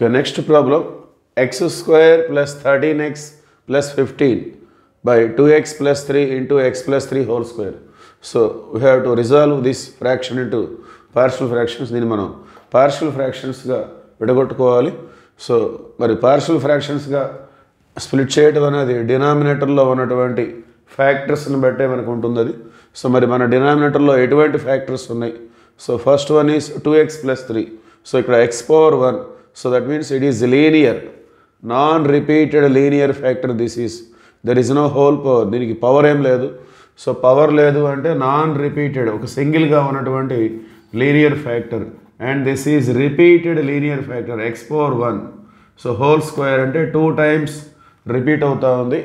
Okay, next problem, x square plus 13x plus 15 by 2x plus 3 into x plus 3 whole square. So we have to resolve this fraction into partial fractions. దీన్ని మనం partial fractionsగా విడగొట్టుకోవాలి. So మరి partial fractionsగా split చేయడం అనేది డినామినేటర్లో ఉన్నటువంటి ఫ్యాక్టర్స్ని బట్టే మనకు ఉంటుంది అది. సో మరి మన డినామినేటర్లో ఎటువంటి ఫ్యాక్టర్స్ ఉన్నాయి? So first one is 2x plus 3. So ఇక్కడ x power 1. So that means it is linear, non-repeated linear factor. This is, there is no whole power. దీనికి పవర్ ఏం లేదు. సో పవర్ లేదు అంటే నాన్ రిపీటెడ్, ఒక సింగిల్గా ఉన్నటువంటి linear factor. And this is repeated linear factor x power 1. So whole square అంటే 2 times repeat అవుతూ ఉంది.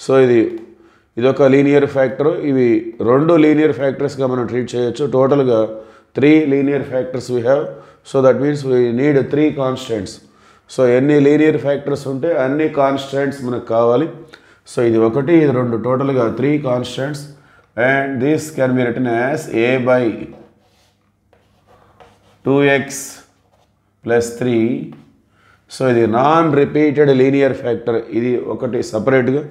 సో ఇదొక లీనియర్ ఫ్యాక్టర్. ఇవి రెండు లీనియర్ ఫ్యాక్టర్స్గా మనం ట్రీట్ చేయొచ్చు. టోటల్గా 3 linear factors we have. So that means we need 3 constants. So ఎన్ని లీనియర్ ఫ్యాక్టర్స్ ఉంటే అన్ని కాన్స్టెంట్స్ మనకు కావాలి. సో ఇది ఒకటి, ఇది రెండు, టోటల్గా 3 constants. And this can be written as a by 2x plus 3. So ఇది నాన్ రిపీటెడ్ లీనియర్ ఫ్యాక్టర్. ఇది ఒకటి సపరేట్గా.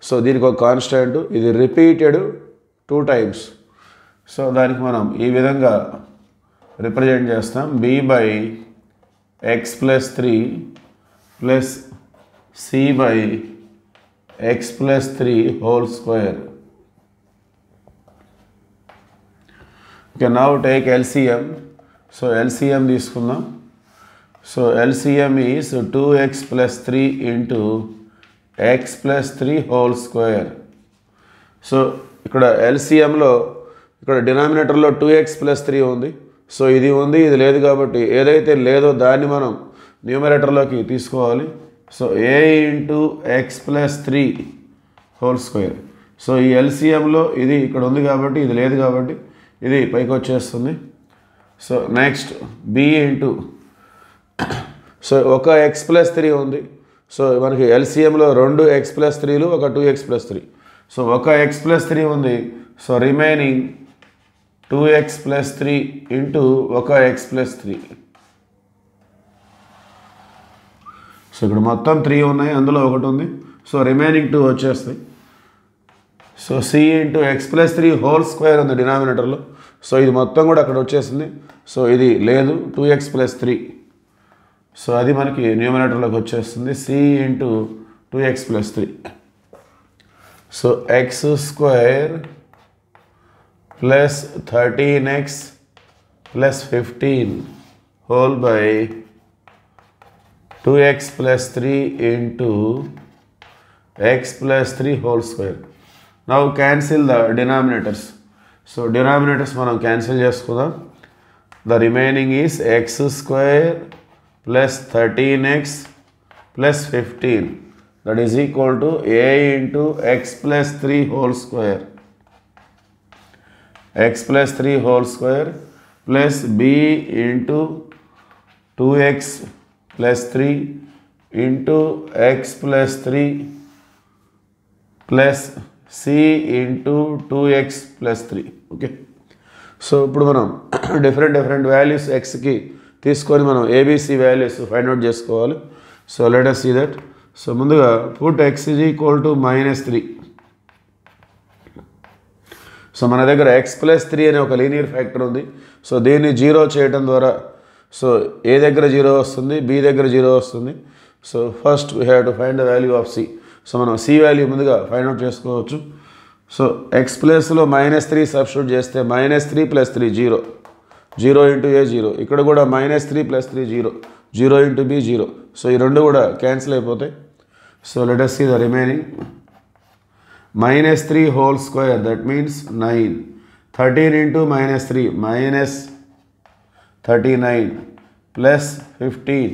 సో దీనికి ఒక కాన్స్టెంట్, ఇది రిపీటెడ్ 2 times. సో దానికి మనం ఈ విధంగా రిప్రజెంట్ చేస్తాం. b by x plus 3 plus c by x plus 3 whole square. Okay, now take LCM. So LCM తీసుకుందాం. So LCM is 2x plus 3 into x plus 3 whole square. So ఇక్కడ LCMలో ఇక్కడ డినామినేటర్లో 2x plus 3 ఉంది. So ఇది ఉంది, ఇది లేదు, కాబట్టి ఏదైతే లేదో దాన్ని మనం న్యూమరేటర్లోకి తీసుకోవాలి. So a into x plus 3 whole square. So ఈ LCMలో ఇది ఇక్కడ ఉంది కాబట్టి ఇది లేదు, కాబట్టి ఇది పైకి వచ్చేస్తుంది. So next b into, so ఒక x plus 3 ఉంది. సో మనకి LCMలో 2 x plus 3లు, ఒక 2x plus 3. సో ఒక x plus 3 ఉంది. So remaining 2x plus 3 into ఒక x plus 3. సో ఇక్కడ మొత్తం 3 ఉన్నాయి, అందులో ఒకటి ఉంది. సో రిమైనింగ్ 2 వచ్చేస్తాయి. So c into x plus 3 whole square ఉంది డినామినేటర్లో. సో ఇది మొత్తం కూడా అక్కడ వచ్చేసింది. సో ఇది లేదు, 2x plus 3. సో అది మనకి న్యూమరేటర్లోకి వచ్చేస్తుంది, c into 2x plus 3. So x square plus 13x plus 15 whole by 2x plus 3 into x plus 3 whole square. Now cancel the denominators. So denominators మనం cancel చేసుకుందాం. The remaining is x square plus 13x plus 15, that is equal to a into x plus 3 whole square. x plus 3 whole square plus b into 2x plus 3 into x plus 3 plus c into 2x plus 3. Okay, so ఇప్పుడు మనం different values xకి తీసుకొని మనం ABC values find out చేసుకోవాలి. So let us see that. So ముందుగా put x is equal to -3. So మన దగ్గర x plus 3 అనే ఒక లీనియర్ ఫ్యాక్టర్ ఉంది. సో దీన్ని 0 చేయడం ద్వారా సో a దగ్గర 0 వస్తుంది, b దగ్గర 0 వస్తుంది. So first we have to find the value of c. So మనం c వాల్యూ ముందుగా ఫైండ్ అవుట్ చేసుకోవచ్చు. సో x ప్లస్లో -3 సబ్స్టిట్యూట్ చేస్తే -3 + 3 0, 0 ఇంటూ a 0. ఇక్కడ కూడా -3 + 3 0, 0 ఇంటూ b 0. సో ఈ రెండు కూడా క్యాన్సిల్ అయిపోతాయి. So let us see the remaining. -3 whole square, that means 9. 13 into -3, -39 plus 15.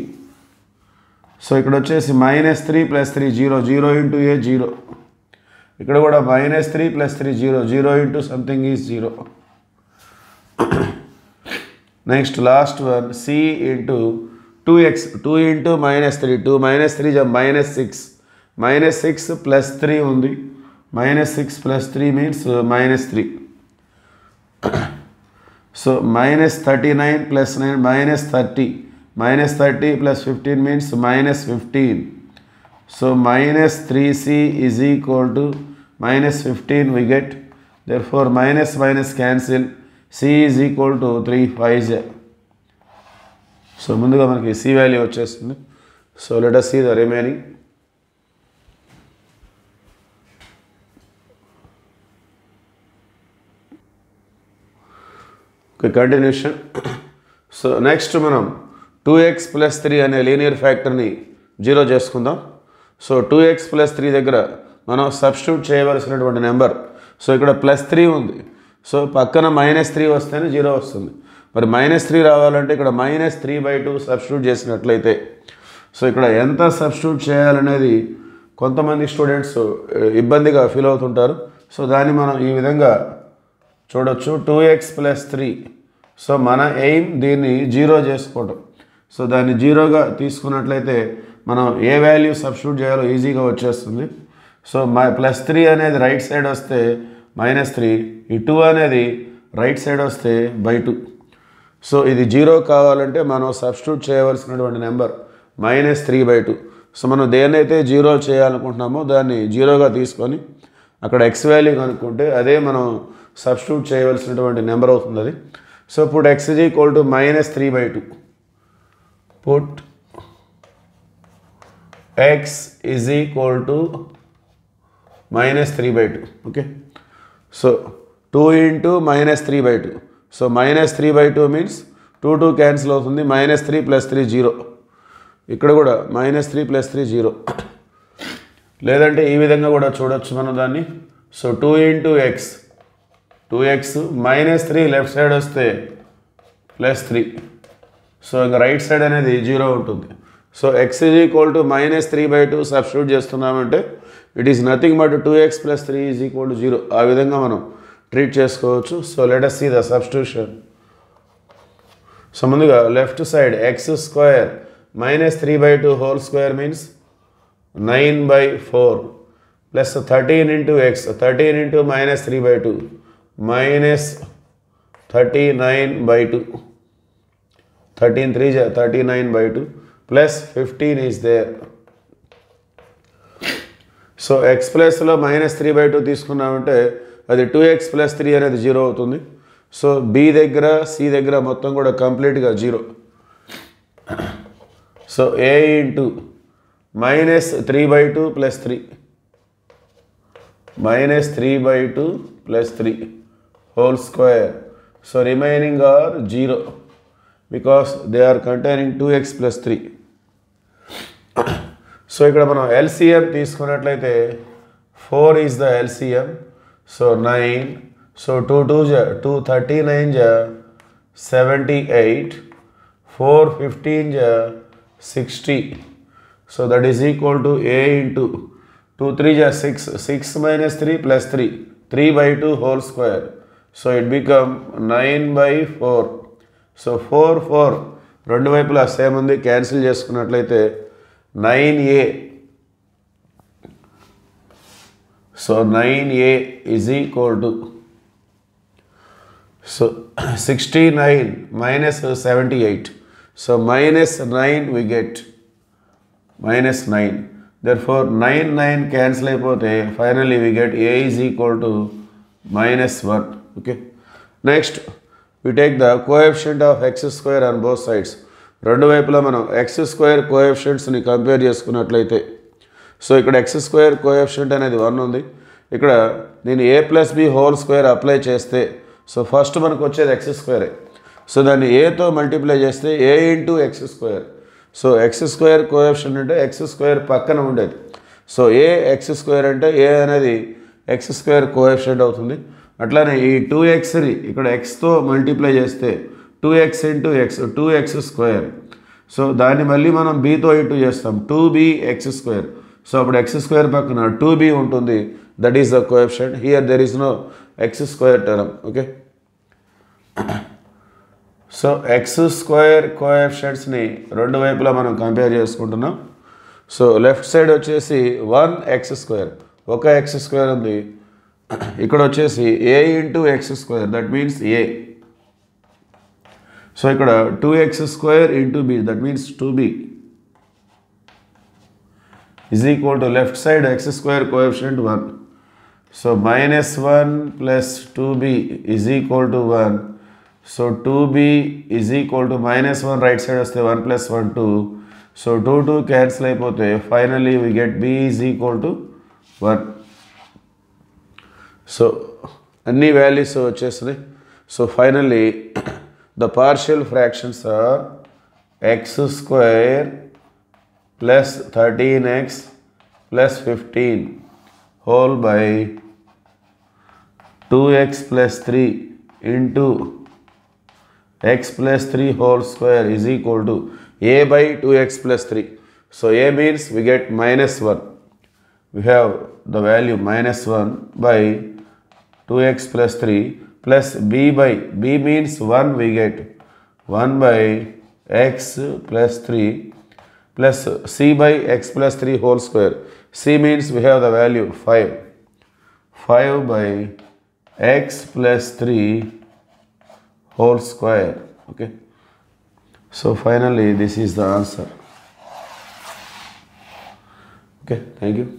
So ఇక్కడ వచ్చేసి -3 + 3 0, 0 ఇంటూ a 0. ఇక్కడ కూడా -3 + 3 0, 0 into something is 0. Next last one c into 2x, 2 into -3, 2 -3 -6, -6 + 3 ఉంది. -6 + 3 means -3. So -39 + 9 -30 minus 30 plus 15 means minus 15. So minus 3c is equal to minus 15 we get. Therefore minus minus cancel. C is equal to 3 5. So ముందుగా మనకి C value వచ్చేస్తుంది. So let us see the remaining. Okay, continuation. So next మనం 2x plus 3 అనే linear ఫ్యాక్టర్ని 0 చేసుకుందాం. So 2x plus 3 దగ్గర మనం substitute చేయవలసినటువంటి number. So ఇక్కడ +3 ఉంది. సో పక్కన -3 వస్తేనే 0 వస్తుంది. మరి -3 రావాలంటే ఇక్కడ -3/2 సబ్స్టిట్యూట్ చేసినట్లయితే సో ఇక్కడ ఎంత సబ్స్టిట్యూట్ చేయాలనేది కొంతమంది స్టూడెంట్స్ ఇబ్బందిగా ఫీల్ అవుతుంటారు. సో దాన్ని మనం ఈ విధంగా చూడొచ్చు. 2x plus 3. సో మన ఎయిమ్ దీన్ని 0 చేసుకోవటం. సో దాన్ని 0గా తీసుకున్నట్లయితే మనం ఏ వాల్యూ సబ్స్టిట్యూట్ చేయాలో ఈజీగా వచ్చేస్తుంది. సో +3 అనేది రైట్ సైడ్ వస్తే -3, ఈ 2 అనేది రైట్ సైడ్ వస్తే /2. సో ఇది 0 కావాలంటే మనం సబ్స్టిట్యూట్ చేయవలసినటువంటి నెంబర్ -3/2. సో మనం దేన్నైతే 0 చేయాలనుకుంటున్నామో దాన్ని 0గా తీసుకొని అక్కడ x వాల్యూ కనుక్కుంటే అదే మనం సబ్స్టిట్యూట్ చేయవలసినటువంటి నెంబర్ అవుతుంది అది. So put x is equal to -3/2. Put x is equal to -3/2. Okay. So 2 into -3/2. So -3/2 means 2 cancel అవుతుంది. -3 + 3 0. ఇక్కడ కూడా -3 + 3 0. లేదంటే ఈ విధంగా కూడా చూడొచ్చు మనం దాన్ని. So 2 into x, 2x -3 left side వస్తే +3. సో ఇంకా రైట్ సైడ్ అనేది 0 ఉంటుంది. So x is equal to -3/2 substitute చేస్తున్నామంటే it is nothing but 2x + 3 is equal to 0. ఆ విధంగా మనం ట్రీట్ చేసుకోవచ్చు. So let us see the substitution. So ముందుగా left side x² -3/2 whole square means 9/4 plus 13 into x, 13 into -3/2 minus 39/2, 13 3 39/2 plus 15 is there. So x ప్లస్లో -3/2 తీసుకున్నామంటే అది 2x + 3 అనేది 0 అవుతుంది. సో b దగ్గర c దగ్గర మొత్తం కూడా కంప్లీట్గా 0. So a into -3/2 plus 3, -3/2 plus 3 whole square. So remaining are 0 because they are containing 2x plus 3. So ఇక్కడ మనం LCM తీసుకున్నట్లయితే 4 is the LCM. So 9. So 2 2 39 78, 4 15 60. So that is equal to a into 2 3 6, 6 minus 3 plus 3, 3/2 whole square. So it become 9/4. So 4 4 రెండు వైపులా same ఉంది, cancel చేసుకున్నట్లయితే 9a. So 9a is equal to so 69 minus 78. So -9 we get. -9. Therefore 9 cancel అయిపోతే finally we get a is equal to -1. Okay. Next we take the coefficient of x² on both sides. రెండు వైపులా మనం x² కోఎఫిషియంట్స్ని compare చేసుకున్నట్లయితే so ఇక్కడ x² coefficient అనేది 1 ఉంది. ఇక్కడ నేను a + b whole square apply చేస్తే సో ఫస్ట్ మనకు వచ్చేది x². సో దాన్ని aతో మల్టిప్లై చేస్తే a into x². So x² coefficient అంటే x² పక్కన ఉండేది. సో a x² అంటే a అనేది x² కోఎఫిషియంట్ అవుతుంది. అట్లానే ఈ 2xని ఇక్కడ xతో మల్టిప్లై చేస్తే 2x into x 2x². So దాన్ని మళ్ళీ మనం bతో ఇంటూ చేస్తాం 2bx². సో అప్పుడు x² పక్కన 2b ఉంటుంది. That is the coefficient. Here there is no x² term. Okay. So x² కోఎఫిషియంట్స్ని రెండు వైపులా మనం కంపేర్ చేసుకుంటున్నాం. సో లెఫ్ట్ సైడ్ వచ్చేసి 1x², ఒక x² ఉంది. ఇక్కడ వచ్చేసి a into x², that means a. So ఇక్కడ 2x square into b, that means 2b is equal to left side x square coefficient 1. So minus 1 plus 2b is equal to 1. So 2b is equal to minus 1 right side వస్తే 1 plus 1 2. So 2 cancel అయిపోతే finally we get b is equal to 1. So అన్ని values వచ్చేసినాయి. So finally the partial fractions are x square plus 13x plus 15 whole by 2x plus 3 into x plus 3 whole square is equal to a by 2x plus 3. So a means we get minus 1. We have the value minus 1 by 2x plus 3 plus b by, b means 1, we get 1 by x plus 3 plus c by x plus 3 whole square. C means we have the value 5. 5 by x plus 3 whole square. Okay. So finally this is the answer. Okay, thank you.